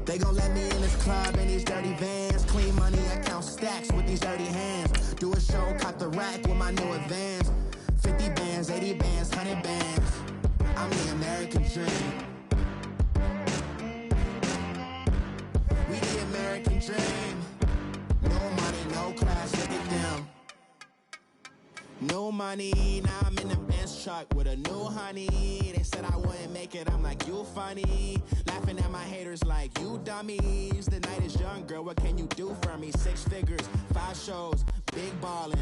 They gon' let me in this club in these dirty vans. Clean money, I count stacks with these dirty hands. Do a show, caught the rack with my new advance. 50 bands, 80 bands, 100 bands. I'm the American dream. We the American dream. No money, no class, look at them. No money, now I'm in the Benz truck with a new honey. They said I wouldn't make it, I'm like, you funny. Laughing at my haters like, you dummies. The night is young, girl, what can you do for me? 6 figures, 5 shows, big ballin'.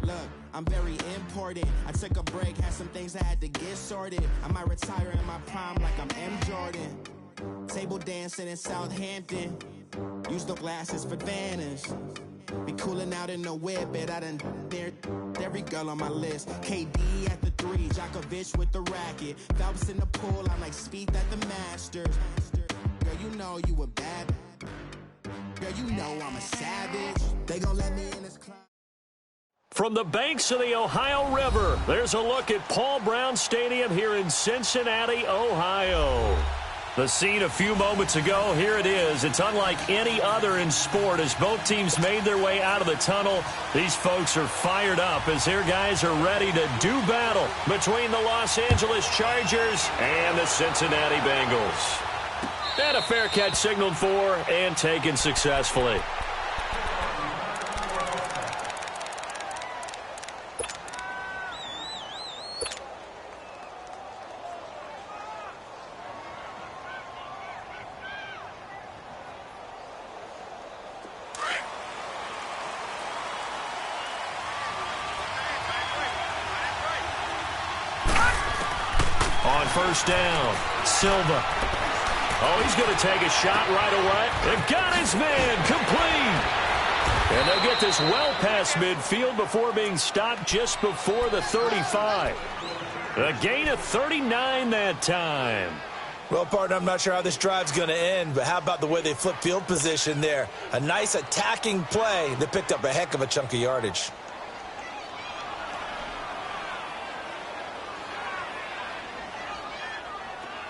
Look, I'm very important. I took a break, had some things I had to get sorted. I might retire in my prime like I'm M. Jordan. Table dancing in Southampton. Use the glasses for Vanish. Be cooling out in the whip, but I done dared every girl on my list. KD at the 3, Djokovic with the racket. Phelps in the pool, I'm like Speed at the Masters. Girl, you know you a bad. Girl, you know I'm a savage. They gon' let me in this club. From the banks of the Ohio River, there's a look at Paul Brown Stadium here in Cincinnati, Ohio. The scene a few moments ago, here it is. It's unlike any other in sport as both teams made their way out of the tunnel. These folks are fired up as their guys are ready to do battle between the Los Angeles Chargers and the Cincinnati Bengals. And a fair catch signaled for and taken successfully. On first down, Silva. Oh, he's going to take a shot right away. And got his man complete. And they'll get this well past midfield before being stopped just before the 35. A gain of 39 that time. Well, partner, I'm not sure how this drive's going to end, but how about the way they flip field position there? A nice attacking play that picked up a heck of a chunk of yardage.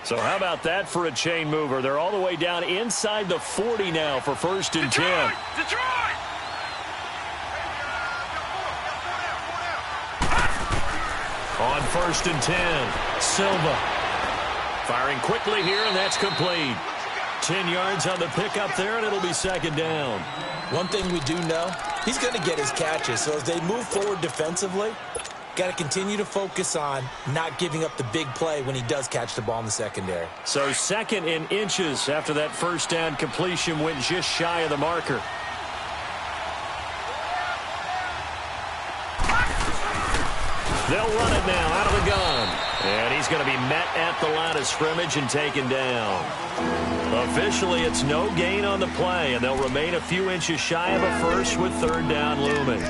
So how about that for a chain mover? They're all the way down inside the 40 now for first and 10. Detroit! On first and 10, Silva. Firing quickly here, and that's complete. 10 yards on the pickup there, and it'll be second down. One thing we do know, he's going to get his catches. So as they move forward defensively, got to continue to focus on not giving up the big play when he does catch the ball in the secondary. So second in inches after that first down completion went just shy of the marker. They'll run it now out of the gun. And he's going to be met at the line of scrimmage and taken down. Officially, it's no gain on the play, and they'll remain a few inches shy of a first with third down looming.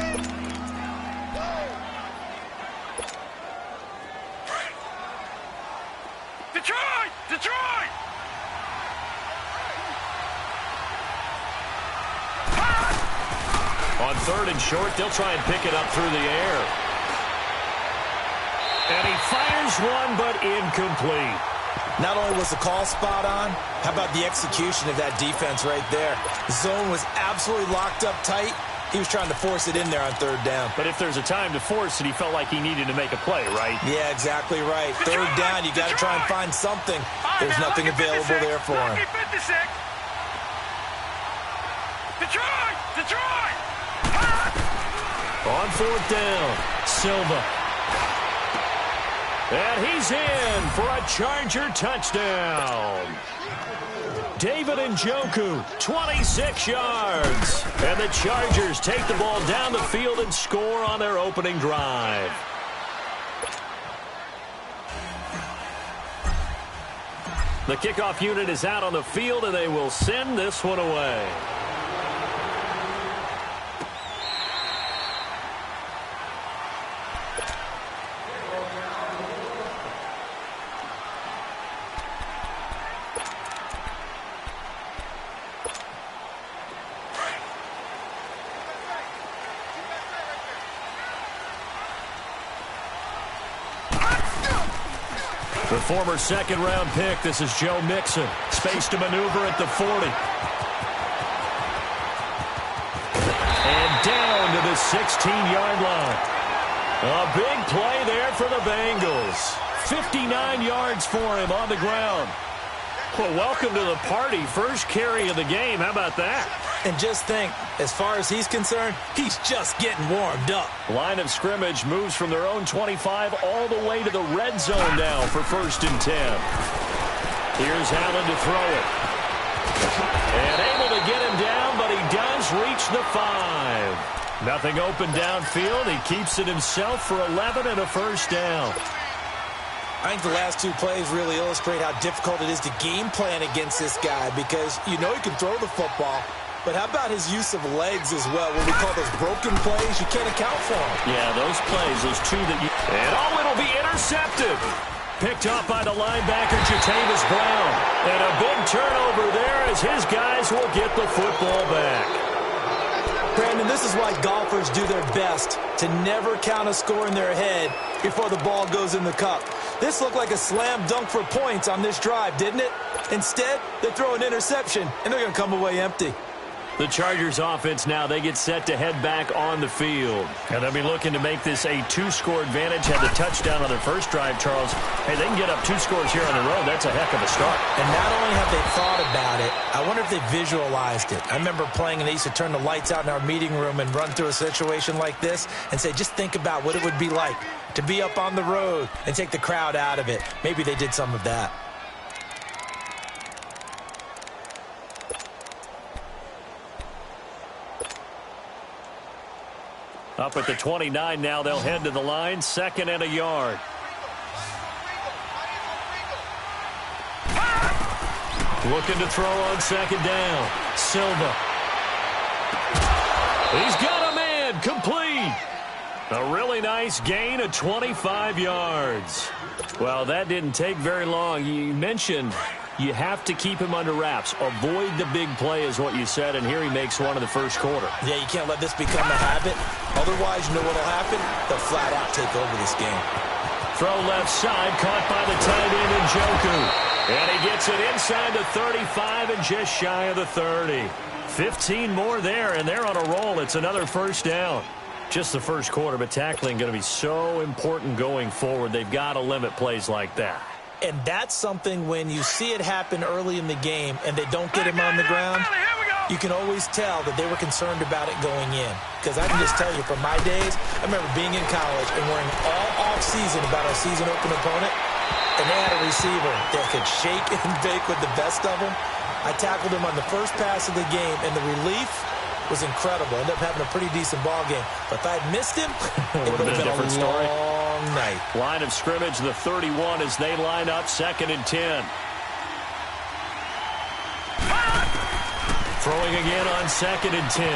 Detroit! On third and short, they'll try and pick it up through the air. And he fires one, but incomplete. Not only was the call spot on, how about the execution of that defense right there? The zone was absolutely locked up tight. He was trying to force it in there on third down. But if there's a time to force it, he felt like he needed to make a play, right? Yeah, exactly right. Third down, you got to try and find something. There's nothing available there for him. Detroit! On fourth down, Silva. And he's in for a Charger touchdown. David Njoku, 26 yards. And the Chargers take the ball down the field and score on their opening drive. The kickoff unit is out on the field, and they will send this one away. The former second-round pick, this is Joe Mixon. Space to maneuver at the 40. And down to the 16-yard line. A big play there for the Bengals. 59 yards for him on the ground. Well, welcome to the party. First carry of the game. How about that? And just think, as far as he's concerned, he's just getting warmed up. Line of scrimmage moves from their own 25 all the way to the red zone now for 1st and 10. Here's Allen to throw it. And able to get him down, but he does reach the 5. Nothing open downfield. He keeps it himself for 11 and a first down. I think the last 2 plays really illustrate how difficult it is to game plan against this guy because you know he can throw the football, but how about his use of legs as well? What we call those broken plays, you can't account for them. Yeah, those plays, those 2 that you... And it'll be intercepted. Picked up by the linebacker, Jatavis Brown. And a big turnover there as his guys will get the football back. Brandon, this is why golfers do their best to never count a score in their head before the ball goes in the cup. This looked like a slam dunk for points on this drive, didn't it? Instead, they throw an interception, and they're going to come away empty. The Chargers offense now, they get set to head back on the field. And they'll be looking to make this a 2-score advantage. Had the touchdown on their first drive, Charles. Hey, they can get up 2 scores here on the road. That's a heck of a start. And not only have they thought about it, I wonder if they visualized it. I remember playing, and they used to turn the lights out in our meeting room and run through a situation like this and say, just think about what it would be like to be up on the road and take the crowd out of it. Maybe they did some of that. Up at the 29 now, they'll head to the line. 2nd and a yard. Looking to throw on 2nd down. Silva. He's got a man. Complete. A really nice gain of 25 yards. Well, that didn't take very long. You mentioned you have to keep him under wraps. Avoid the big play is what you said, and here he makes one in the first quarter. Yeah, you can't let this become a habit. Otherwise, you know what will happen? They'll flat out take over this game. Throw left side, caught by the tight end Njoku. And he gets it inside the 35 and just shy of the 30. 15 more there, and they're on a roll. It's another first down. Just the first quarter, but tackling going to be so important going forward. They've got to limit plays like that. And that's something when you see it happen early in the game and they don't get him on the ground, you can always tell that they were concerned about it going in. Because I can just tell you from my days, I remember being in college and worrying all off-season about our season open opponent, and they had a receiver that could shake and bake with the best of them. I tackled him on the first pass of the game, and the relief was incredible. Ended up having a pretty decent ball game. But if I had missed him, it would have been a different story. Long night. Line of scrimmage, the 31 as they line up 2nd and 10. Throwing again on 2nd and 10.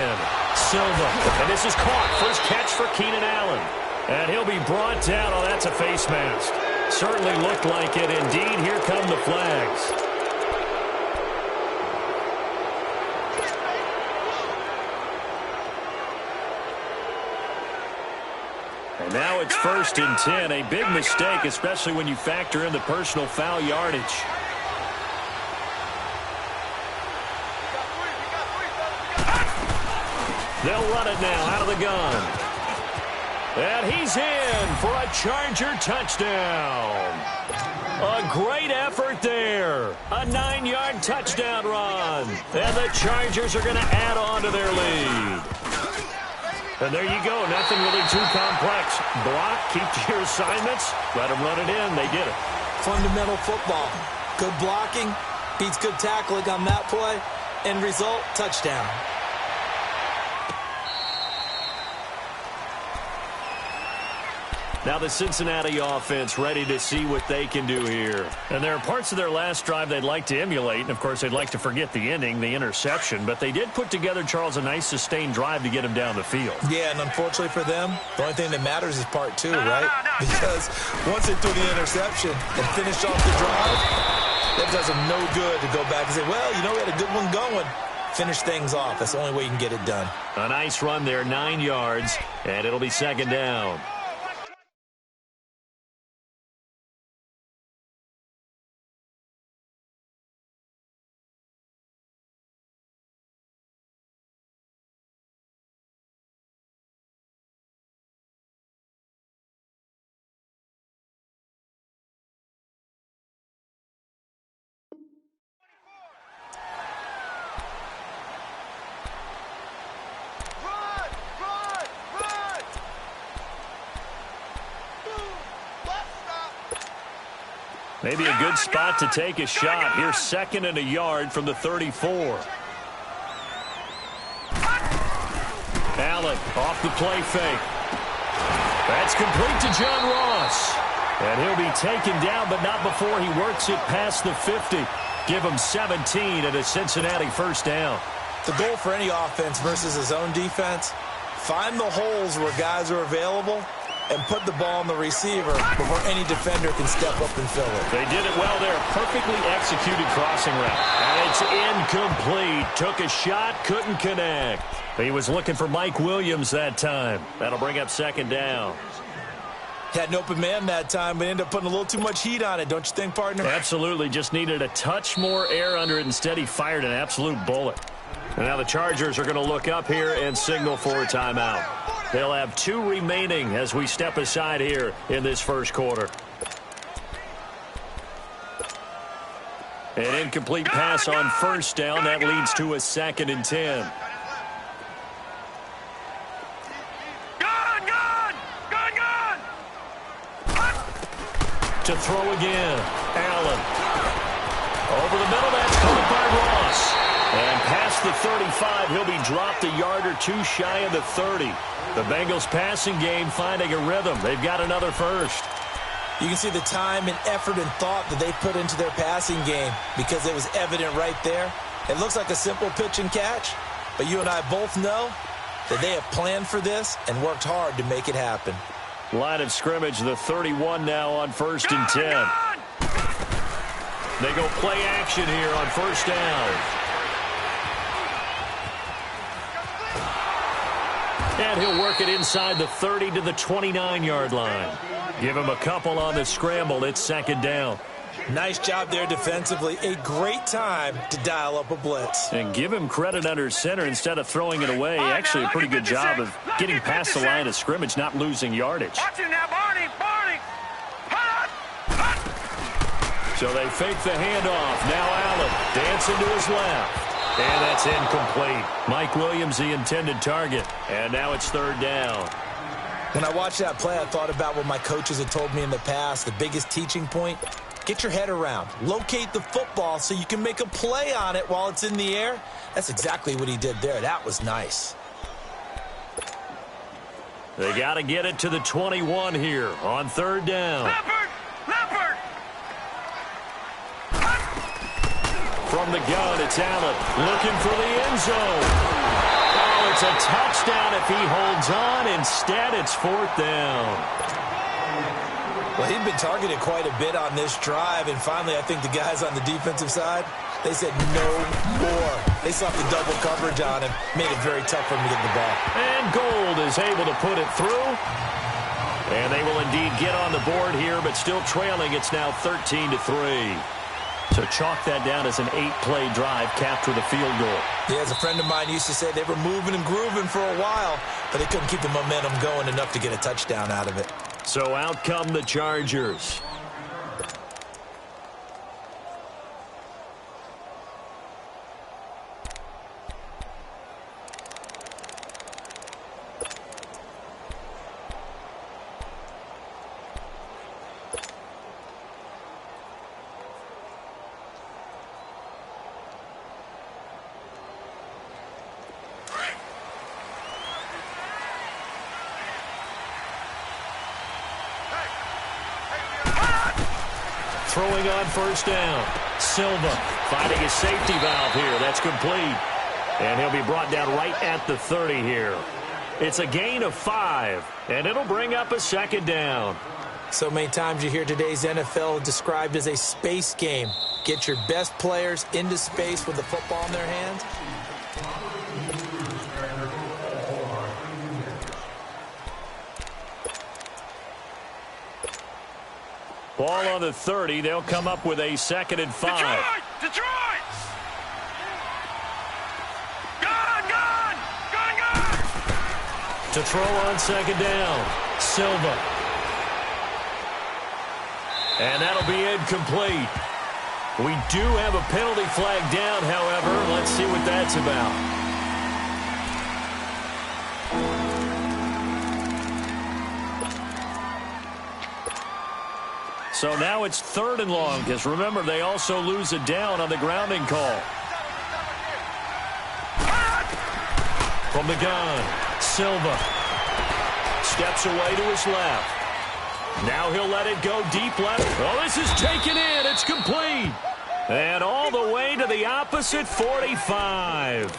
Silva. And this is caught. First catch for Keenan Allen. And he'll be brought down. Oh, that's a face mask. Certainly looked like it. Indeed, here come the flags. And now it's 1st and 10. A big mistake, especially when you factor in the personal foul yardage. They'll run it now out of the gun. And he's in for a Charger touchdown. A great effort there. A 9-yard touchdown run. And the Chargers are going to add on to their lead. And there you go. Nothing really too complex. Block, keep to your assignments, let them run it in. They did it. Fundamental football. Good blocking beats good tackling on that play. End result, touchdown. Now the Cincinnati offense ready to see what they can do here. And there are parts of their last drive they'd like to emulate. And, of course, they'd like to forget the ending, the interception. But they did put together, Charles, a nice sustained drive to get him down the field. Yeah, and unfortunately for them, the only thing that matters is part 2, right? Because once they threw the interception and finished off the drive, that does them no good to go back and say, well, you know, we had a good one going. Finish things off. That's the only way you can get it done. A nice run there, 9 yards, and it'll be 2nd down. Maybe a good spot to take a shot. Here's 2nd and a yard from the 34. Allen off the play fake. That's complete to John Ross. And he'll be taken down, but not before he works it past the 50. Give him 17 and a Cincinnati first down. The goal for any offense versus his own defense, find the holes where guys are available and put the ball on the receiver before any defender can step up and fill it. They did it well there. Perfectly executed crossing route. And it's incomplete. Took a shot, couldn't connect. He was looking for Mike Williams that time. That'll bring up 2nd down. Had an open man that time, but ended up putting a little too much heat on it, don't you think, partner? Absolutely. Just needed a touch more air under it. Instead, he fired an absolute bullet. And now the Chargers are going to look up here and signal for a timeout. They'll have 2 remaining as we step aside here in this first quarter. An incomplete pass on first down. That leads to a 2nd and 10. To throw again. Allen. Over the middle. That's caught by Ross. And past the 35, he'll be dropped a yard or 2 shy of the 30. The Bengals passing game finding a rhythm. They've got another first. You can see the time and effort and thought that they put into their passing game because it was evident right there. It looks like a simple pitch and catch, but you and I both know that they have planned for this and worked hard to make it happen. Line of scrimmage, the 31 now on 1st and 10. They go play action here on first down. And he'll work it inside the 30 to the 29-yard line. Give him a couple on the scramble. It's 2nd down. Nice job there defensively. A great time to dial up a blitz. And give him credit under center instead of throwing it away. Actually, a pretty good job of getting past the line of scrimmage, not losing yardage. Watch him now, Barney. So they fake the handoff. Now Allen dancing to his left. And that's incomplete. Mike Williams, the intended target. And now it's 3rd down. When I watched that play, I thought about what my coaches had told me in the past. The biggest teaching point, get your head around. Locate the football so you can make a play on it while it's in the air. That's exactly what he did there. That was nice. They got to get it to the 21 here on 3rd down. Leopard! From the gun, it's Allen looking for the end zone. Oh, it's a touchdown if he holds on. Instead, it's 4th down. Well, he'd been targeted quite a bit on this drive, and finally I think the guys on the defensive side, they said no more. They slapped the double coverage on him, made it very tough for him to get the ball. And Gold is able to put it through. And they will indeed get on the board here, but still trailing. It's now 13-3. So chalk that down as an 8-play drive capped with a field goal. Yeah, as a friend of mine used to say, they were moving and grooving for a while, but they couldn't keep the momentum going enough to get a touchdown out of it. So out come the Chargers. Throwing on first down. Silva finding his safety valve here. That's complete. And he'll be brought down right at the 30 here. It's a gain of 5, and it'll bring up a 2nd down. So many times you hear today's NFL described as a space game. Get your best players into space with the football in their hands. Ball on the 30. They'll come up with a 2nd and 5. Detroit! To throw on 2nd down. Silva. And that'll be incomplete. We do have a penalty flag down, however. Let's see what that's about. So now it's 3rd and long, because remember, they also lose a down on the grounding call. From the gun, Silva steps away to his left. Now he'll let it go deep left. Oh, this is taken in. It's complete. And all the way to the opposite 45.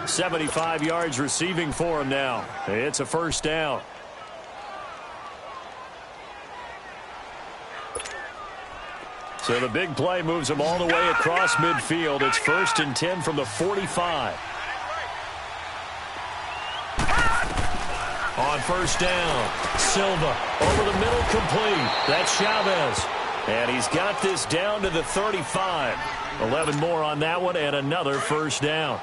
75 yards receiving for him now. It's a first down. So the big play moves him all the way across midfield. It's 1st and 10 from the 45. On first down, Silva over the middle, complete. That's Chavez. And he's got this down to the 35. 11 more on that one and another first down.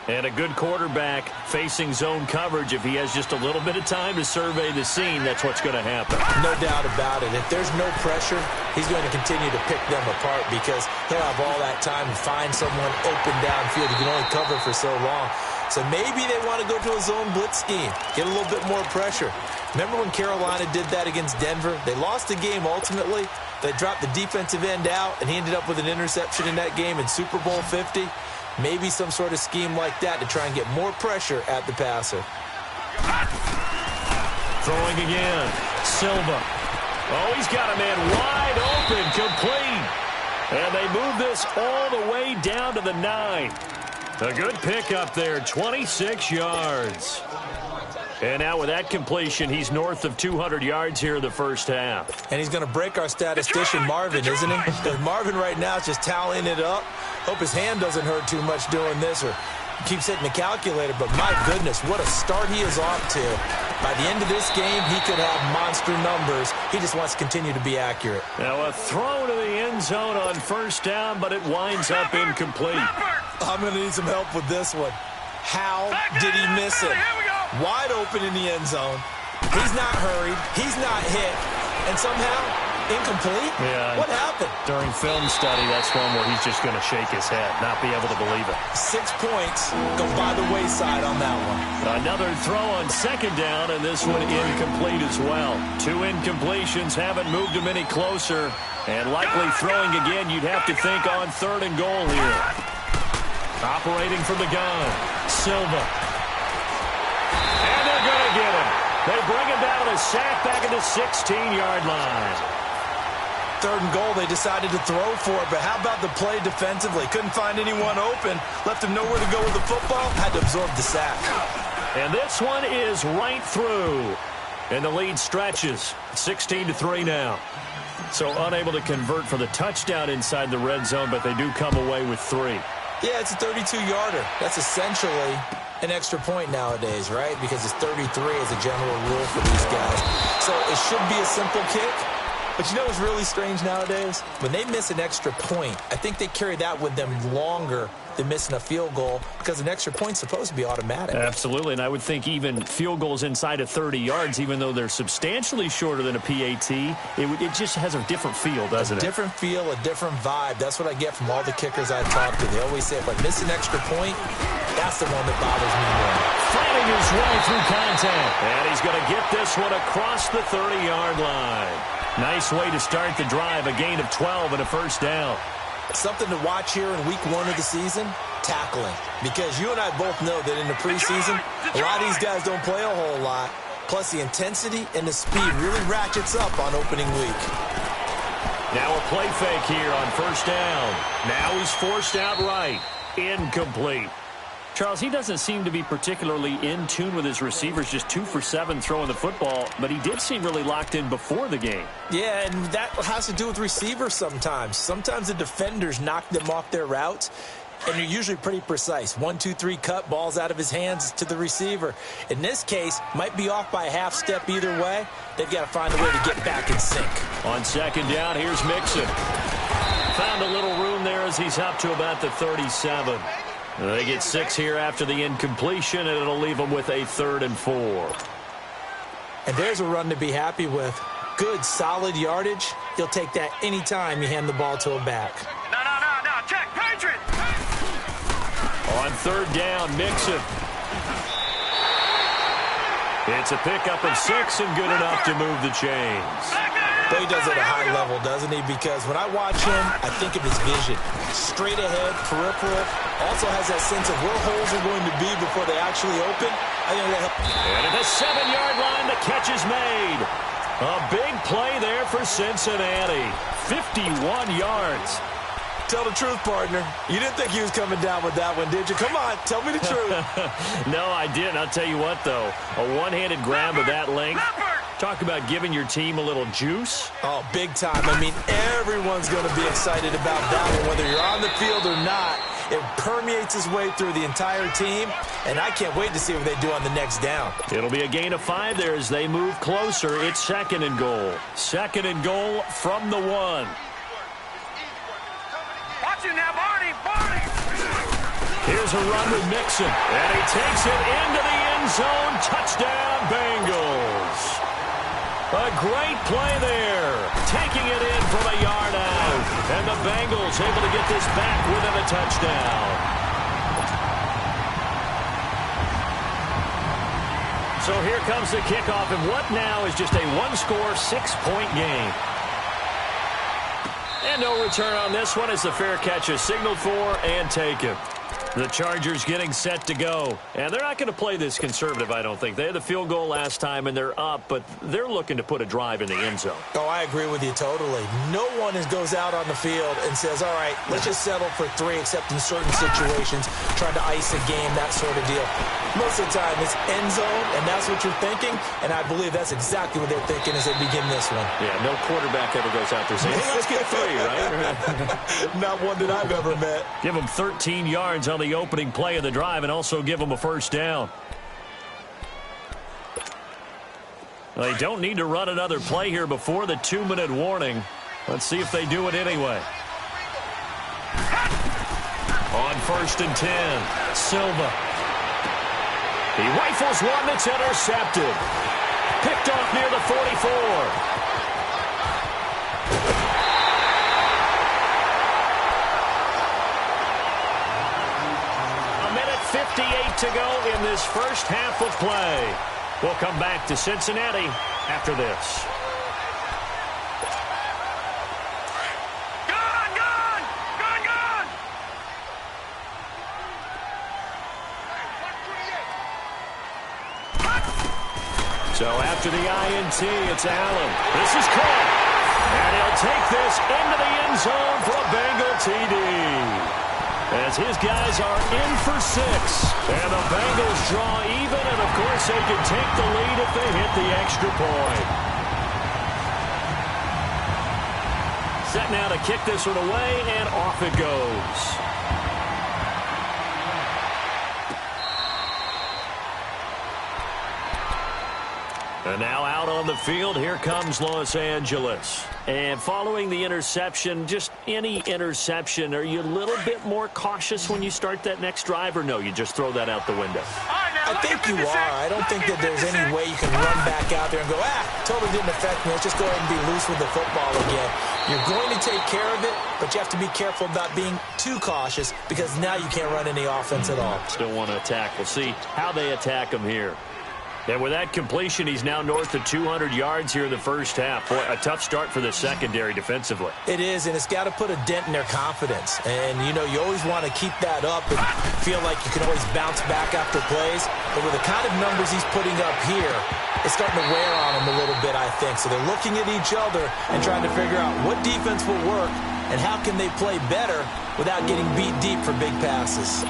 And a good quarterback facing zone coverage. If he has just a little bit of time to survey the scene, that's what's going to happen. No doubt about it. If there's no pressure, he's going to continue to pick them apart because he'll have all that time to find someone open downfield. He can only cover for so long. So maybe they want to go to a zone blitz scheme, get a little bit more pressure. Remember when Carolina did that against Denver? They lost the game ultimately. They dropped the defensive end out, and he ended up with an interception in that game in Super Bowl 50. Maybe some sort of scheme like that to try and get more pressure at the passer. Throwing again. Silva. Oh, he's got a man wide open, complete. And they move this all the way down to the 9. A good pickup there, 26 yards. And now with that completion, he's north of 200 yards here in the first half. And he's going to break our statistician, Marvin, isn't he? Because Marvin right now is just tallying it up. Hope his hand doesn't hurt too much doing this or keeps hitting the calculator. But my goodness, what a start he is off to. By the end of this game, he could have monster numbers. He just wants to continue to be accurate. Now a throw to the end zone on first down, but it winds up incomplete. I'm going to need some help with this one. How did he miss it? Wide open in the end zone. He's not hurried. He's not hit. And somehow, incomplete? Yeah. What happened? During film study, that's one where he's just going to shake his head, not be able to believe it. 6 points go by the wayside on that one. Another throw on second down, and this one incomplete as well. 2 incompletions haven't moved him any closer. And likely throwing again, you'd have to think on 3rd and goal here. Operating from the gun, Silva. And they're going to get him. They bring him down a sack back at the 16-yard line. 3rd and goal, they decided to throw for it, but how about the play defensively? Couldn't find anyone open, left him nowhere to go with the football, had to absorb the sack. And this one is right through. And the lead stretches, 16-3 now. So unable to convert for the touchdown inside the red zone, but they do come away with 3. Yeah, it's a 32-yarder. That's essentially an extra point nowadays, right? Because it's 33 as a general rule for these guys. So it should be a simple kick. But you know what's really strange nowadays? When they miss an extra point, I think they carry that with them longer than missing a field goal because an extra point's supposed to be automatic. Absolutely, and I would think even field goals inside of 30 yards, even though they're substantially shorter than a PAT, it just has a different feel, doesn't it? A different feel, a different vibe. That's what I get from all the kickers I talk to. They always say, if I miss an extra point, that's the one that bothers me more. Fighting his way through contact. And he's going to get this one across the 30-yard line. Nice way to start the drive, a gain of 12 and a first down. Something to watch here in week 1 of the season, tackling. Because you and I both know that in the preseason, a lot of these guys don't play a whole lot. Plus the intensity and the speed really ratchets up on opening week. Now a play fake here on first down. Now he's forced out right. Incomplete. Charles, he doesn't seem to be particularly in tune with his receivers, just 2 for 7 throwing the football, but he did seem really locked in before the game. Yeah, and that has to do with receivers sometimes. Sometimes the defenders knock them off their routes, and they're usually pretty precise. 1, 2, 3 cut, balls out of his hands to the receiver. In this case, might be off by a half step either way. They've got to find a way to get back in sync. On second down, here's Mixon. Found a little room there as he's up to about the 37. They get 6 here after the incompletion, and it'll leave them with a 3rd and 4. And there's a run to be happy with. Good, solid yardage. You'll take that anytime you hand the ball to a back. No, check, Patriot! On 3rd down, Mixon. It's a pickup of 6 and good enough to move the chains. But he does it at a high level, doesn't he? Because when I watch him, I think of his vision. Straight ahead, peripheral. Also has that sense of where holes are going to be before they actually open. I think that helps. And at the 7-yard line, the catch is made. A big play there for Cincinnati. 51 yards. Tell the truth, partner. You didn't think he was coming down with that one, did you? Come on, tell me the truth. No, I didn't. I'll tell you what, though. A one-handed grab of that length. Talk about giving your team a little juice. Oh, big time. I mean, everyone's going to be excited about that one, whether you're on the field or not. It permeates its way through the entire team, and I can't wait to see what they do on the next down. It'll be a gain of 5 there as they move closer. It's 2nd and goal. 2nd and goal from the 1. Watch it now, Barney! Here's a run with Mixon, and he takes it into the end zone. Touchdown, Bengals. A great play there, taking it in from a yard out. And the Bengals able to get this back within a touchdown. So here comes the kickoff, and what now is just a one-score, 6-point game. And no return on this one as the fair catch is signaled for and taken. The Chargers getting set to go. And they're not going to play this conservative, I don't think. They had the field goal last time, and they're up, but they're looking to put a drive in the end zone. Oh, I agree with you totally. No one goes out on the field and says, all right, let's just settle for 3, except in certain situations, trying to ice a game, that sort of deal. Most of the time, it's end zone, and that's what you're thinking, and I believe that's exactly what they're thinking as they begin this one. Yeah, no quarterback ever goes out there saying, hey, let's get 3, right? Not one that I've ever met. Give them 13 yards on the opening play of the drive and also give them a first down. They don't need to run another play here before the 2-minute warning. Let's see if they do it anyway. On 1st and 10, Silva. He rifles one that's intercepted. Picked off near the 44. 58 to go in this first half of play. We'll come back to Cincinnati after this. Gone! So after the INT, it's Allen. This is caught. And he'll take this into the end zone for a Bengal TD. As his guys are in for 6. And the Bengals draw even, and of course they can take the lead if they hit the extra point. Set now to kick this one away, and off it goes. And now out on the field, here comes Los Angeles. And following the interception, just any interception, are you a little bit more cautious when you start that next drive, or no, you just throw that out the window? I think you are. I don't think that there's any way you can run back out there and go, totally didn't affect me. Let's just go ahead and be loose with the football again. You're going to take care of it, but you have to be careful about being too cautious because now you can't run any offense at all. Still want to attack. We'll see how they attack him here. And with that completion, he's now north of 200 yards here in the first half. Boy, a tough start for the secondary defensively. It is, and it's got to put a dent in their confidence. And, you know, you always want to keep that up and feel like you can always bounce back after plays. But with the kind of numbers he's putting up here, it's starting to wear on them a little bit, I think. So they're looking at each other and trying to figure out what defense will work and how can they play better without getting beat deep for big passes.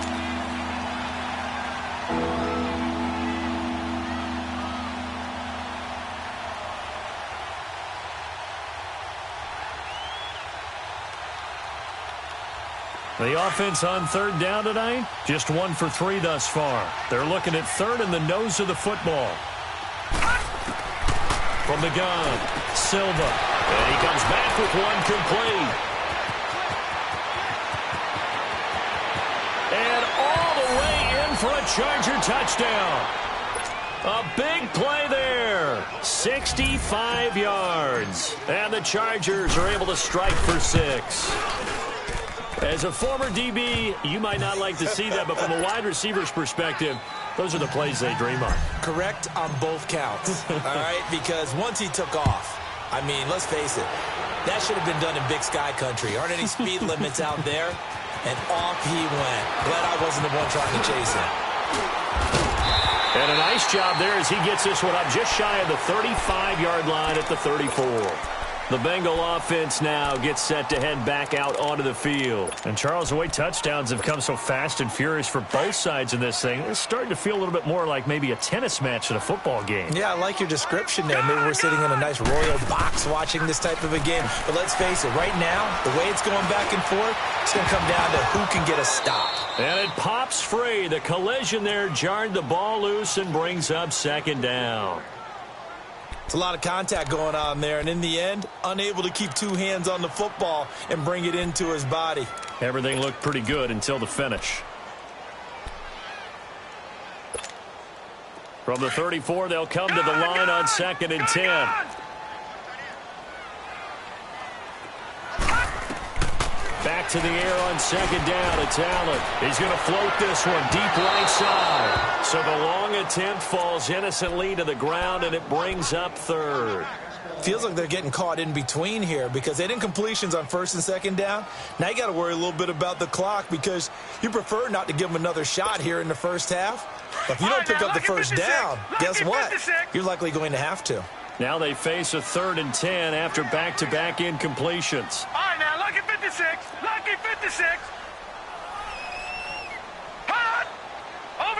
The offense on 3rd down tonight, just 1 for 3 thus far. They're looking at 3rd in the nose of the football. From the gun, Silva. And he comes back with one complete. And all the way in for a Charger touchdown. A big play there. 65 yards. And the Chargers are able to strike for 6. As a former DB, you might not like to see that, but from a wide receiver's perspective, those are the plays they dream of. Correct on both counts, all right? Because once he took off, I mean, let's face it. That should have been done in Big Sky Country. Aren't any speed limits out there? And off he went. Glad I wasn't the one trying to chase him. And a nice job there as he gets this one up just shy of the 35-yard line at the 34. The Bengal offense now gets set to head back out onto the field. And, Charles, the way touchdowns have come so fast and furious for both sides in this thing, it's starting to feel a little bit more like maybe a tennis match at a football game. Yeah, I like your description there. Maybe we're sitting in a nice royal box watching this type of a game. But let's face it, right now, the way it's going back and forth, it's going to come down to who can get a stop. And it pops free. The collision there jarred the ball loose and brings up second down. It's a lot of contact going on there, and in the end, unable to keep two hands on the football and bring it into his body. Everything looked pretty good until the finish. From the 34, they'll come to the line on 2nd and 10. Back to the air on 2nd down. It's Allen. He's going to float this one deep right side. So the long attempt falls innocently to the ground, and it brings up 3rd. Feels like they're getting caught in between here because they didn't completions on 1st and 2nd down. Now you got to worry a little bit about the clock because you prefer not to give them another shot here in the first half. But if you don't pick up the first down, guess what? You're likely going to have to. Now they face a 3rd and 10 after back-to-back incompletions. All right, now, lucky 56. Lucky 56. Hot. Over.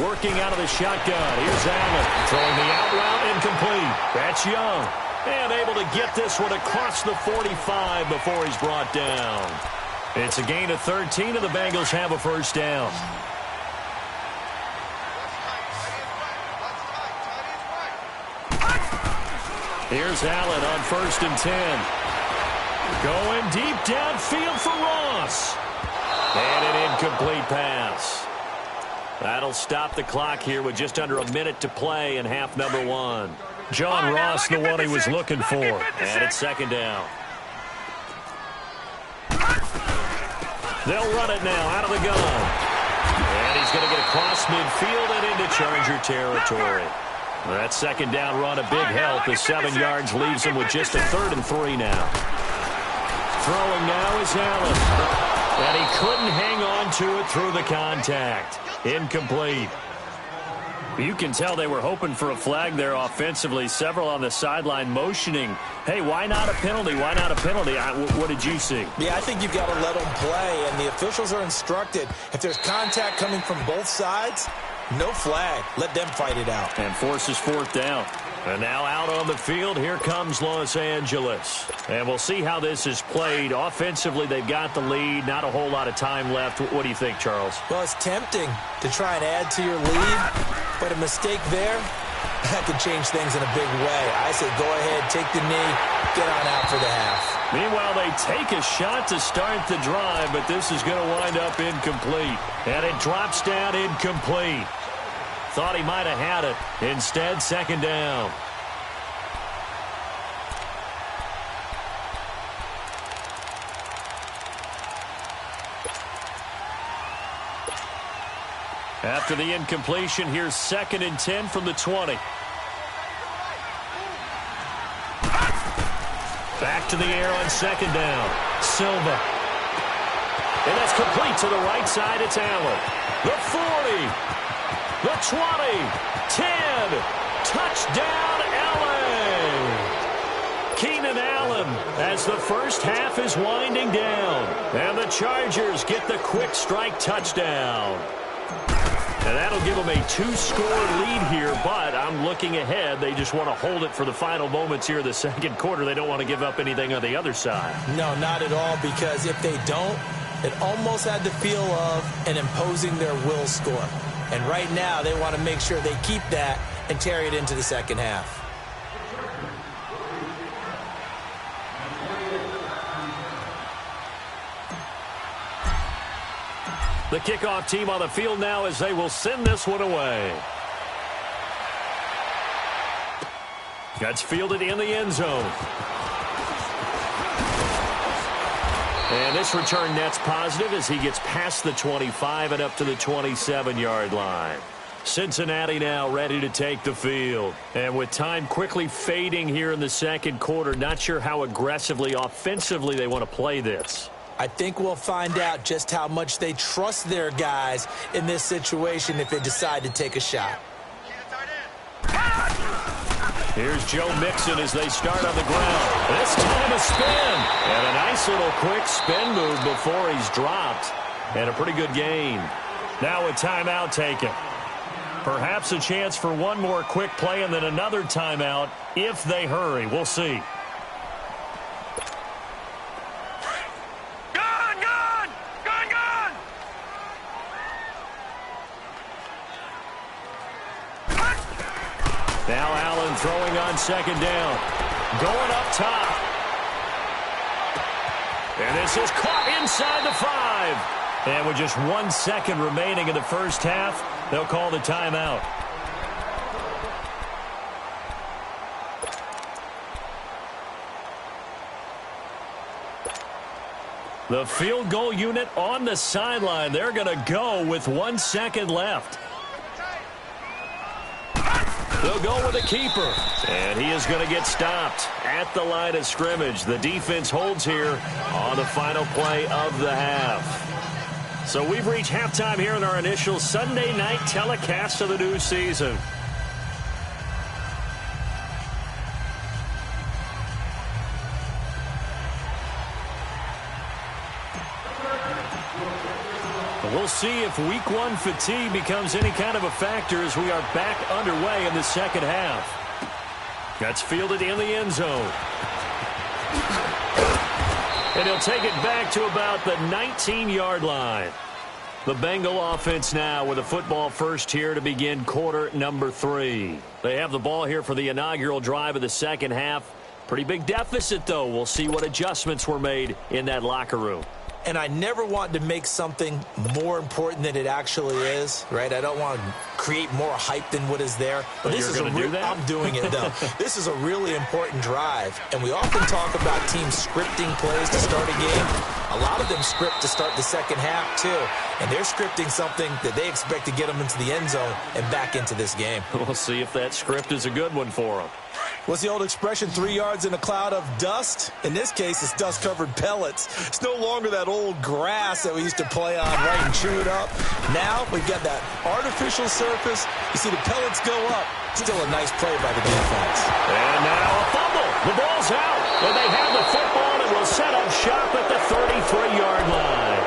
Working out of the shotgun. Here's Allen. Throwing the out route incomplete. That's Young. And able to get this one across the 45 before he's brought down. It's a gain of 13, and the Bengals have a first down. Here's Allen on 1st and 10. Going deep downfield for Ross. And an incomplete pass. That'll stop the clock here with just under a minute to play in half number 1. John Ross, the one he was looking for. And it's 2nd down. They'll run it now out of the gun. And he's going to get across midfield and into Charger territory. That 2nd down run a big help as 7 yards leaves him with just a 3rd and 3 now. Throwing now is Allen. And he couldn't hang on to it through the contact. Incomplete. You can tell they were hoping for a flag there offensively. Several on the sideline motioning, hey, why not a penalty? Why not a penalty? What did you see? Yeah, I think you've got to let them play, and the officials are instructed. If there's contact coming from both sides, no flag. Let them fight it out. And forces 4th down. And now out on the field, here comes Los Angeles. And we'll see how this is played. Offensively, they've got the lead. Not a whole lot of time left. What do you think, Charles? Well, it's tempting to try and add to your lead, but a mistake there, that could change things in a big way. I say go ahead, take the knee, get on out for the half. Meanwhile, they take a shot to start the drive, but this is going to wind up incomplete. And it drops down incomplete. Thought he might have had it. Instead, 2nd down. After the incompletion, here's 2nd and 10 from the 20. Back to the air on 2nd down. Silva. And that's complete to the right side. It's Allen. The 40. The 20, 10, touchdown, LA! Keenan Allen as the first half is winding down. And the Chargers get the quick strike touchdown. And that'll give them a 2-score lead here, but I'm looking ahead. They just want to hold it for the final moments here of the 2nd quarter. They don't want to give up anything on the other side. No, not at all, because if they don't, it almost had the feel of an imposing their will score. And right now, they want to make sure they keep that and carry it into the 2nd half. The kickoff team on the field now as they will send this one away. That's fielded in the end zone. And this return net's positive as he gets past the 25 and up to the 27-yard line. Cincinnati now ready to take the field. And with time quickly fading here in the second quarter, not sure how aggressively, offensively they want to play this. I think we'll find out just how much they trust their guys in this situation if they decide to take a shot. Here's Joe Mixon as they start on the ground. This time a spin. And a nice little quick spin move before he's dropped. And a pretty good gain. Now a timeout taken. Perhaps a chance for one more quick play and then another timeout if they hurry. We'll see. Now Allen throwing on second down. Going up top. And this is caught inside the 5. And with just 1 second remaining in the first half, they'll call the timeout. The field goal unit on the sideline. They're going to go with 1 second left. They'll go with a keeper. And he is going to get stopped at the line of scrimmage. The defense holds here on the final play of the half. So we've reached halftime here in our initial Sunday night telecast of the new season. We'll see if week 1 fatigue becomes any kind of a factor as we are back underway in the second half. That's fielded in the end zone. And he'll take it back to about the 19-yard line. The Bengal offense now with a football first here to begin quarter number 3. They have the ball here for the inaugural drive of the second half. Pretty big deficit, though. We'll see what adjustments were made in that locker room. And I never want to make something more important than it actually is, right? I don't want to create more hype than what is there. But this is going to do that? I'm doing it, though. This is a really important drive. And we often talk about teams scripting plays to start a game. A lot of them script to start the second half, too. And they're scripting something that they expect to get them into the end zone and back into this game. We'll see if that script is a good one for them. What's the old expression, 3 yards in a cloud of dust? In this case, it's dust-covered pellets. It's no longer that old grass that we used to play on, right, and chew it up. Now we've got that artificial surface. You see the pellets go up. Still a nice play by the defense. And now a fumble. The ball's out. And they have the football and will set up shop at the 33-yard line.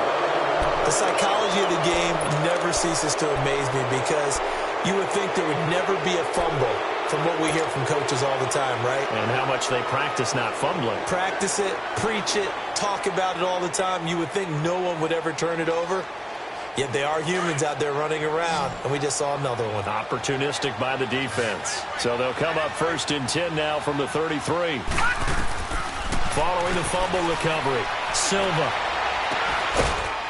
The psychology of the game never ceases to amaze me because you would think there would never be a fumble from what we hear from coaches all the time, right? And how much they practice not fumbling. Practice it, preach it, talk about it all the time. You would think no one would ever turn it over. Yet they are humans out there running around, and we just saw another one. Opportunistic by the defense. So they'll come up 1st and 10 now from the 33. Following the fumble recovery, Silva.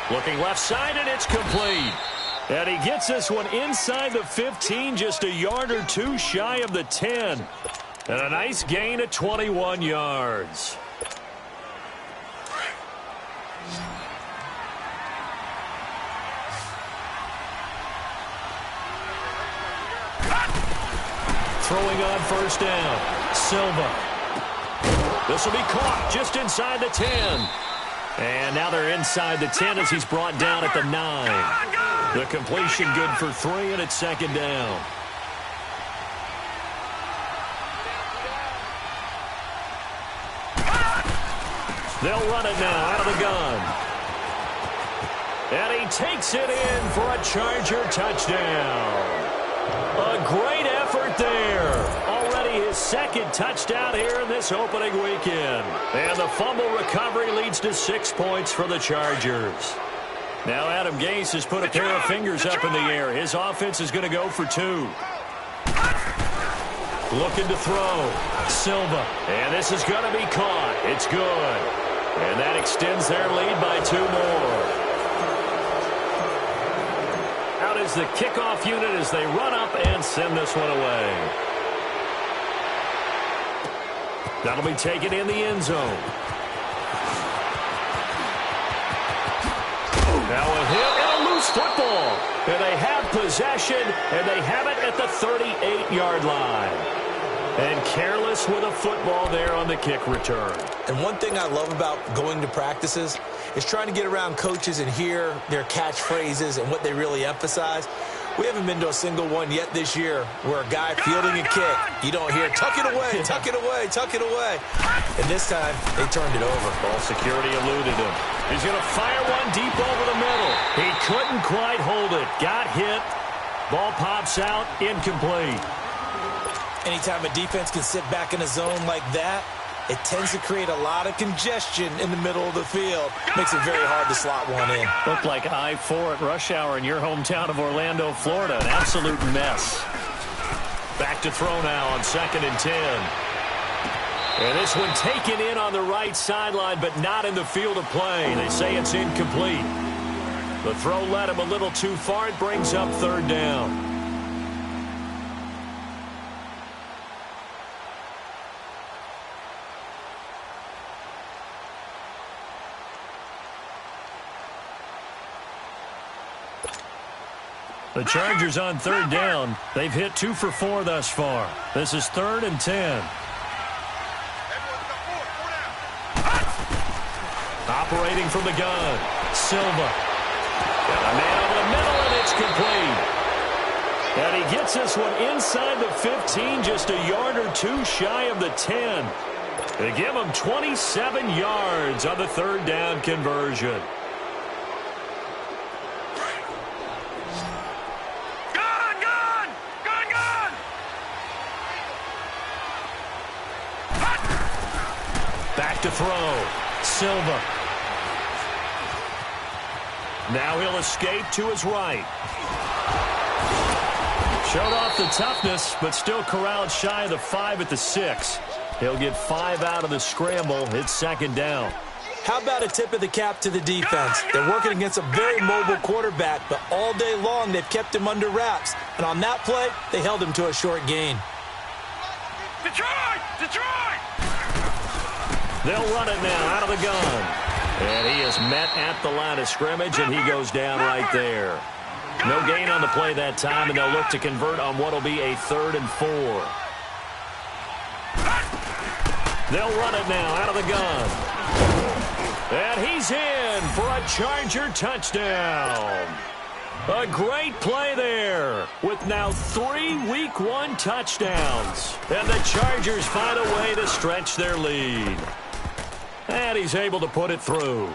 Looking left side, and it's complete. And he gets this one inside the 15, just a yard or two shy of the 10. And a nice gain of 21 yards. Throwing on 1st down, Silva. This will be caught just inside the 10. And now they're inside the 10 as he's brought down at the 9. The completion good for 3, and it's 2nd down. They'll run it now out of the gun. And he takes it in for a Charger touchdown. A great effort there. Already his 2nd touchdown here in this opening weekend. And the fumble recovery leads to 6 points for the Chargers. Now Adam Gase has put a pair of fingers up in the air. His offense is going to go for 2. Looking to throw. Silva. And this is going to be caught. It's good. And that extends their lead by 2 more. Out is the kickoff unit as they run up and send this one away. That'll be taken in the end zone. Now a hit and a loose football. And they have possession, and they have it at the 38-yard line. And careless with a football there on the kick return. And one thing I love about going to practices is trying to get around coaches and hear their catchphrases and what they really emphasize. We haven't been to a single one yet this year where a guy fielding a kick, you don't hear, tuck it away, tuck it away, tuck it away. And this time, they turned it over. Ball security eluded him. He's going to fire one deep over the middle. He couldn't quite hold it. Got hit. Ball pops out, incomplete. Anytime a defense can sit back in a zone like that, it tends to create a lot of congestion in the middle of the field. Makes it very hard to slot one in. Looked like I-4 at rush hour in your hometown of Orlando, Florida. An absolute mess. Back to throw now on 2nd and 10. And this one taken in on the right sideline, but not in the field of play. They say it's incomplete. The throw led him a little too far. It brings up 3rd down. The Chargers on 3rd down. They've hit 2 for 4 thus far. This is 3rd and 10. Operating from the gun. Silva. Got a man over the middle, and it's complete. And he gets this one inside the 15, just a yard or 2 shy of the 10. They give him 27 yards on the 3rd down conversion. Back to throw. Silva. Now he'll escape to his right. Showed off the toughness, but still corralled shy of the 5 at the 6. He'll get 5 out of the scramble. It's 2nd down. How about a tip of the cap to the defense? They're working against a very mobile quarterback, but all day long they've kept him under wraps. And on that play, they held him to a short gain. Detroit! Detroit! They'll run it now out of the gun. And he is met at the line of scrimmage, and he goes down right there. No gain on the play that time, and they'll look to convert on what will be a 3rd and 4. They'll run it now out of the gun. And he's in for a Charger touchdown. A great play there with now 3 Week 1 touchdowns. And the Chargers find a way to stretch their lead. And he's able to put it through.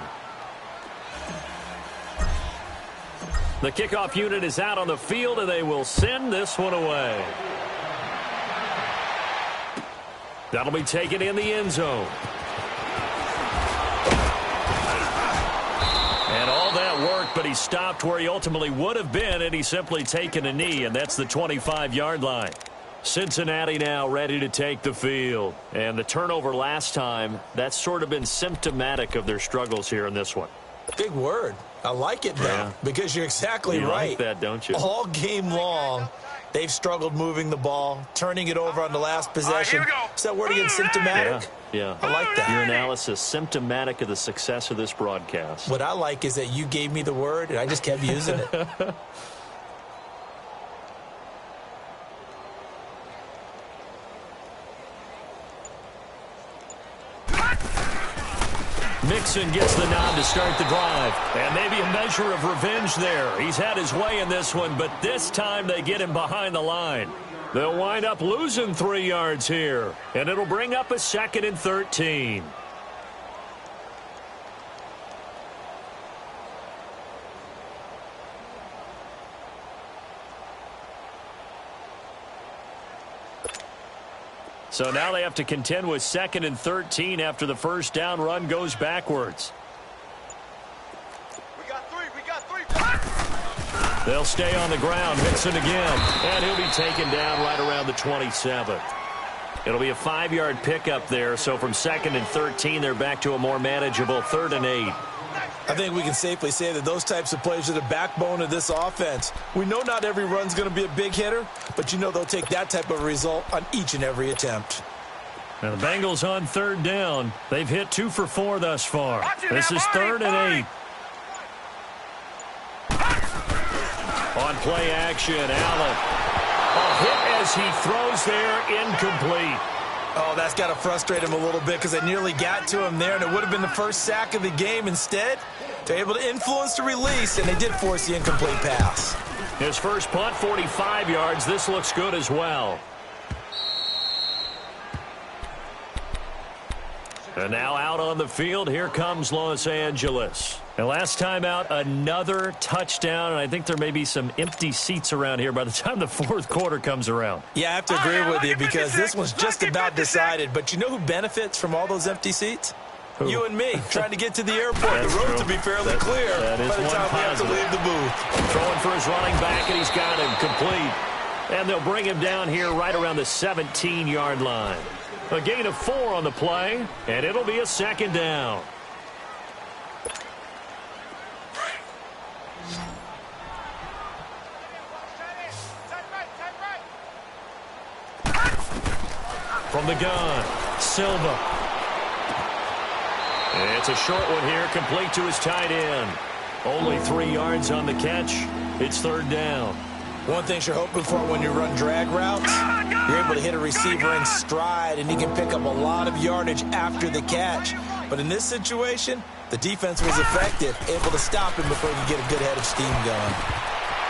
The kickoff unit is out on the field, and they will send this one away. That'll be taken in the end zone. And all that worked, but he stopped where he ultimately would have been, and he's simply taken a knee, and that's the 25-yard line. Cincinnati now ready to take the field. And the turnover last time, that's sort of been symptomatic of their struggles here in this one. Big word. I like it, though, because you're exactly right. You like that, don't you? All game long, they've struggled moving the ball, turning it over on the last possession. Is that word again, symptomatic? Yeah. I like that. Your analysis, symptomatic of the success of this broadcast. What I like is that you gave me the word, and I just kept using it. Mixon gets the nod to start the drive. And maybe a measure of revenge there. He's had his way in this one, but this time they get him behind the line. They'll wind up losing 3 yards here. And it'll bring up a 2nd and 13. So now they have to contend with 2nd and 13 after the first down run goes backwards. We got three. They'll stay on the ground. Mixon again. And he'll be taken down right around the 27. It'll be a 5-yard pickup there. So from 2nd and 13, they're back to a more manageable 3rd and 8. I think we can safely say that those types of plays are the backbone of this offense. We know not every run's going to be a big hitter, but you know they'll take that type of result on each and every attempt. Now the Bengals on 3rd down. They've hit 2 for 4 thus far. This is 3rd and 8. On play action, Allen. A hit as he throws there, incomplete. Oh, that's got to frustrate him a little bit because they nearly got to him there, and it would have been the first sack of the game. Instead, they're able to influence the release, and they did force the incomplete pass. His first punt, 45 yards. This looks good as well. And now out on the field, here comes Los Angeles. And last time out, another touchdown, and I think there may be some empty seats around here by the time the fourth quarter comes around. Yeah, I have to agree with you because this one's just about decided. But you know who benefits from all those empty seats? Who? You and me, trying to get to the airport. The roads will be fairly clear by the time we have to leave the booth. Throwing for his running back, and he's got him complete. And they'll bring him down here right around the 17-yard line. A gain of 4 on the play, and it'll be a second down. From the gun, Silva. It's a short one here, complete to his tight end. Only 3 yards on the catch. It's third down. One thing you're hoping for when you run drag routes, you're able to hit a receiver in stride, and he can pick up a lot of yardage after the catch. But in this situation, the defense was effective, able to stop him before he could get a good head of steam going.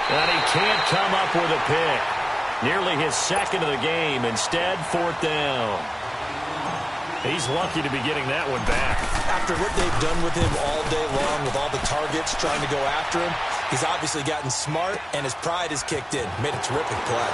And he can't come up with a pick. Nearly his second of the game. Instead, fourth down. He's lucky to be getting that one back. After what they've done with him all day long, with all the targets trying to go after him, he's obviously gotten smart, and his pride has kicked in. Made a terrific play.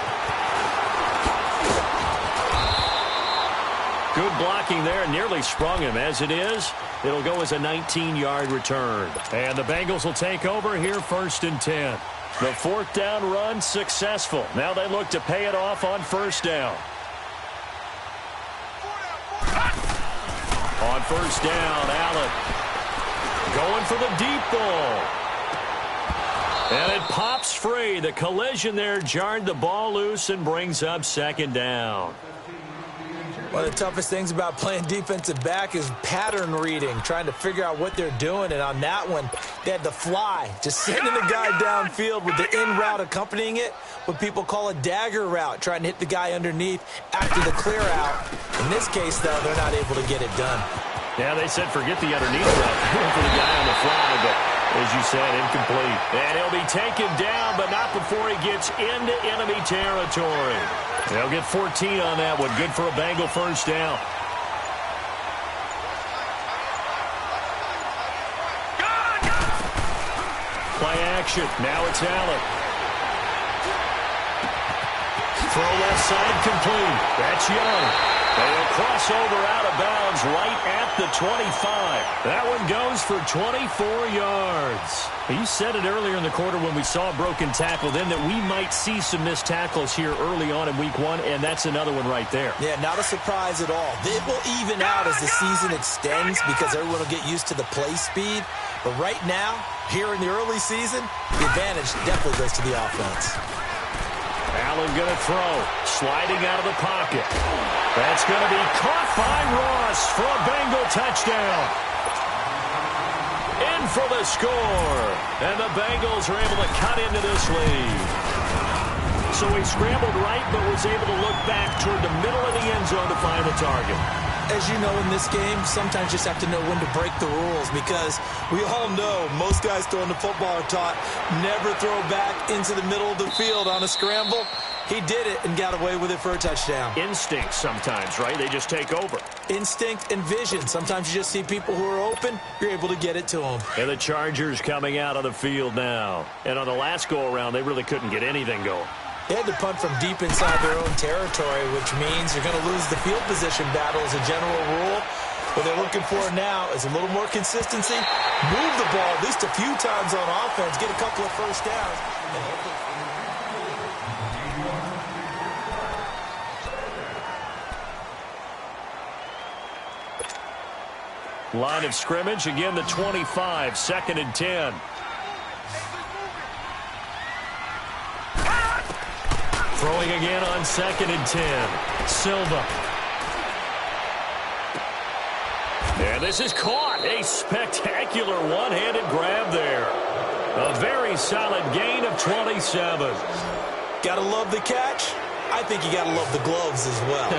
Good blocking there. Nearly sprung him. As it is, it'll go as a 19-yard return. And the Bengals will take over here, 1st and 10. The fourth down run successful. Now they look to pay it off on first down. On first down, Allen going for the deep ball. And it pops free. The collision there jarred the ball loose and brings up second down. One of the toughest things about playing defensive back is pattern reading, trying to figure out what they're doing. And on that one, they had to fly, just sending the guy downfield with the in route accompanying it, what people call a dagger route, trying to hit the guy underneath after the clear out. In this case, though, they're not able to get it done. Yeah, they said forget the underneath route, going for the guy on the fly, but as you said, incomplete. And he'll be taken down, but not before he gets into enemy territory. They'll get 14 on that one. Good for a Bengal first down. Play action. Now it's Allen. Throw left side complete. That's Young. They'll cross over out of bounds right at the 25. That one goes for 24 yards. You said it earlier in the quarter when we saw a broken tackle then that we might see some missed tackles here early on in week 1, and that's another one right there. Yeah, not a surprise at all. It will even out as the season extends because everyone will get used to the play speed. But right now, here in the early season, the advantage definitely goes to the offense. Allen going to throw. Sliding out of the pocket. That's going to be caught by Ross for a Bengal touchdown. In for the score. And the Bengals are able to cut into this lead. So he scrambled right, but was able to look back toward the middle of the end zone to find the target. As you know, in this game, sometimes you just have to know when to break the rules because we all know most guys throwing the football are taught never throw back into the middle of the field on a scramble. He did it and got away with it for a touchdown. Instinct sometimes, right? They just take over. Instinct and vision. Sometimes you just see people who are open, you're able to get it to them. And the Chargers coming out of the field now. And on the last go-around, they really couldn't get anything going. They had to punt from deep inside their own territory, which means you're going to lose the field position battle as a general rule. What they're looking for now is a little more consistency. Move the ball at least a few times on offense. Get a couple of first downs. Line of scrimmage, again the 25, 2nd and 10. Throwing again on 2nd and 10. Silva. And this is caught. A spectacular one-handed grab there. A very solid gain of 27. Gotta love the catch. I think you gotta love the gloves as well.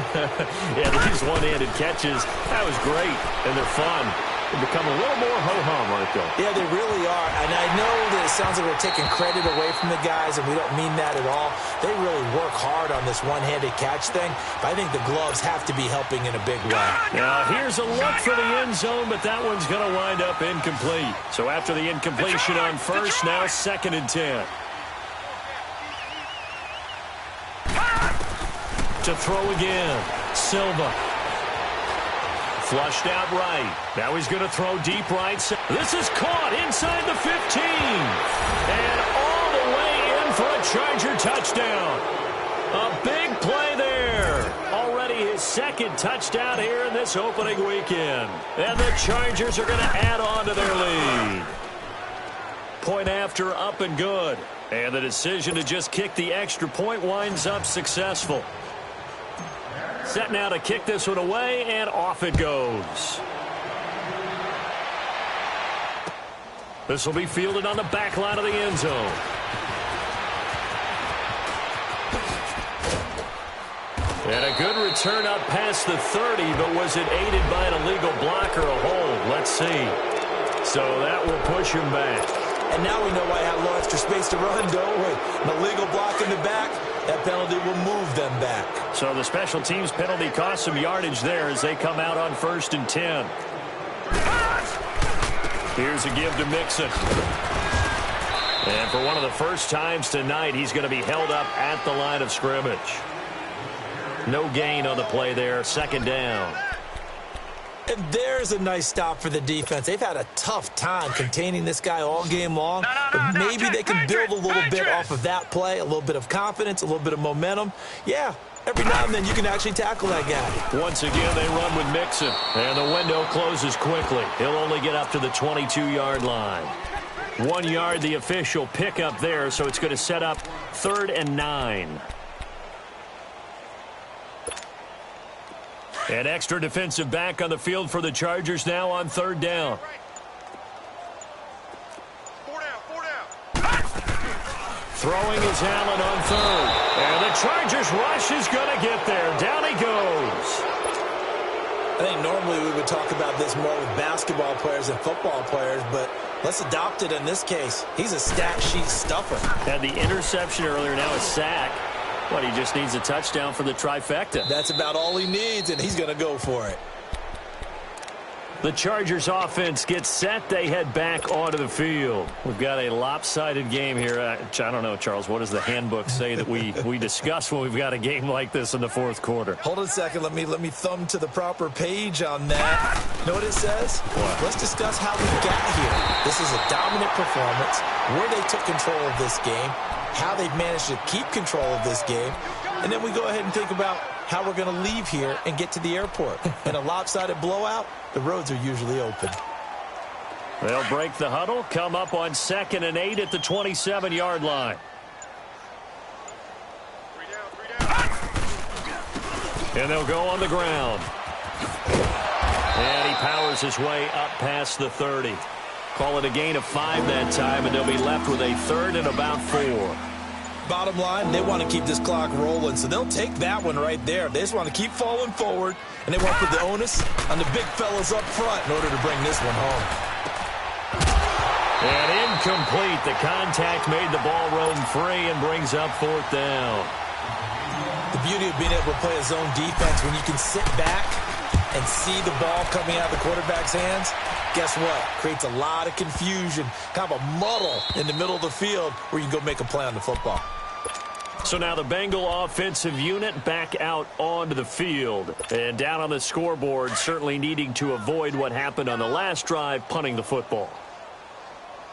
Yeah, these one-handed catches, that was great, and they're fun. They become a little more ho-hum, aren't they? Yeah, they really are. And I know that it sounds like we're taking credit away from the guys, and we don't mean that at all. They really work hard on this one-handed catch thing, but I think the gloves have to be helping in a big way. Now, here's a look for the end zone, but that one's going to wind up incomplete. So after the incompletion on first, now 2nd and 10. To throw again, Silva. Flushed out right. Now he's going to throw deep right. This is caught inside the 15. And all the way in for a Charger touchdown. A big play there. Already his 2nd touchdown here in this opening weekend. And the Chargers are going to add on to their lead. Point after, up and good. And the decision to just kick the extra point winds up successful. Set now to kick this one away, and off it goes. This will be fielded on the back line of the end zone. And a good return up past the 30, but was it aided by an illegal block or a hold? Let's see. So that will push him back. And now we know why I have a little extra space to run, don't we? An illegal block in the back, that penalty will move them back. So the special teams penalty cost some yardage there as they come out on 1st and 10. Here's a give to Mixon. And for one of the first times tonight, he's going to be held up at the line of scrimmage. No gain on the play there, 2nd down. And there's a nice stop for the defense. They've had a tough time containing this guy all game long. But maybe they can build a little bit off of that play, a little bit of confidence, a little bit of momentum. Yeah, every now and then you can actually tackle that guy. Once again, they run with Mixon. And the window closes quickly. He'll only get up to the 22-yard line. 1 yard, the official pickup there, so it's going to set up 3rd and 9. An extra defensive back on the field for the Chargers now on 3rd down. 4 down. Throwing is Allen on 3rd. And the Chargers rush is going to get there. Down he goes. I think normally we would talk about this more with basketball players and football players, but let's adopt it in this case. He's a stat sheet stuffer. Had the interception earlier, now a sack. But he just needs a touchdown for the trifecta. That's about all he needs, and he's going to go for it. The Chargers offense gets set. They head back onto the field. We've got a lopsided game here. I don't know, Charles, what does the handbook say that we discuss when we've got a game like this in the 4th quarter? Hold on a second. Let me thumb to the proper page on that. Know what it says? What? Let's discuss how we got here. This is a dominant performance, where they took control of this game, how they've managed to keep control of this game, and then we go ahead and think about how we're going to leave here and get to the airport. In a lopsided blowout, the roads are usually open. They'll break the huddle, come up on 2nd and 8 at the 27-yard line. 3 down. And they'll go on the ground. And he powers his way up past the 30. Call it a gain of 5 that time, and they'll be left with a 3rd and about 4. Bottom line, they want to keep this clock rolling, so they'll take that one right there. They just want to keep falling forward, and they want to put the onus on the big fellas up front in order to bring this one home. And incomplete. The contact made the ball roam free and brings up 4th down. The beauty of being able to play a zone defense, when you can sit back and see the ball coming out of the quarterback's hands, guess what? Creates a lot of confusion, kind of a muddle in the middle of the field where you can go make a play on the football. So now the Bengal offensive unit back out onto the field. And down on the scoreboard, certainly needing to avoid what happened on the last drive, punting the football.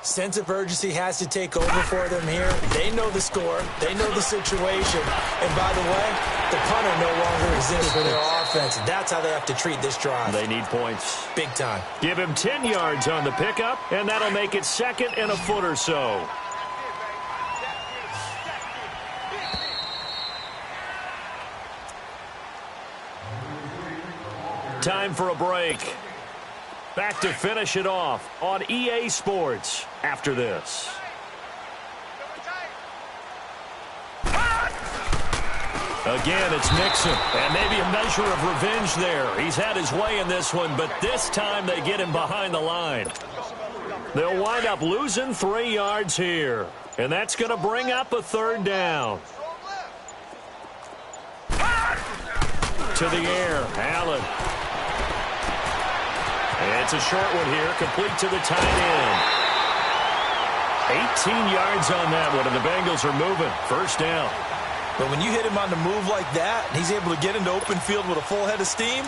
Sense of urgency has to take over for them here. They know the score. They know the situation. And by the way, the punter no longer exists for their offense. That's how they have to treat this drive. They need points. Big time. Give him 10 yards on the pickup, and that'll make it 2nd and a foot or so. Time for a break. Back to finish it off on EA Sports after this. Again, it's Mixon. And maybe a measure of revenge there. He's had his way in this one, but this time they get him behind the line. They'll wind up losing 3 yards here. And that's going to bring up a third down. To the air, Allen. It's a short one here, complete to the tight end. 18 yards on that one, and the Bengals are moving. First down. But when you hit him on the move like that, and he's able to get into open field with a full head of steam,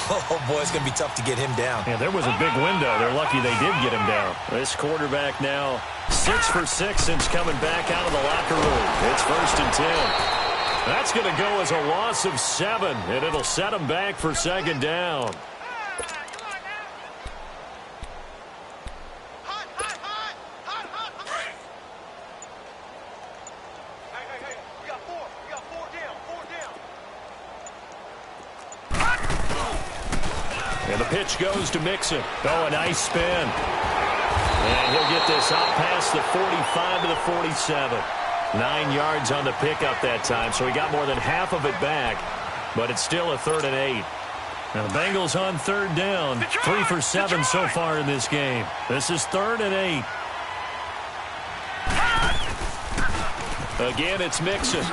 oh, boy, it's going to be tough to get him down. Yeah, there was a big window. They're lucky they did get him down. This quarterback now 6 for 6 since coming back out of the locker room. It's 1st and 10. That's going to go as a loss of 7, and it'll set him back for 2nd down. And the pitch goes to Mixon. Oh, a nice spin. And he'll get this out past the 45 to the 47. 9 yards on the pickup that time, so he got more than half of it back. But it's still a 3rd and 8. Now the Bengals on 3rd down. 3 for 7 so far in this game. This is 3rd and 8. Again, it's Mixon.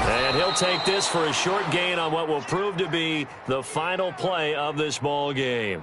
And he'll take this for a short gain on what will prove to be the final play of this ball game.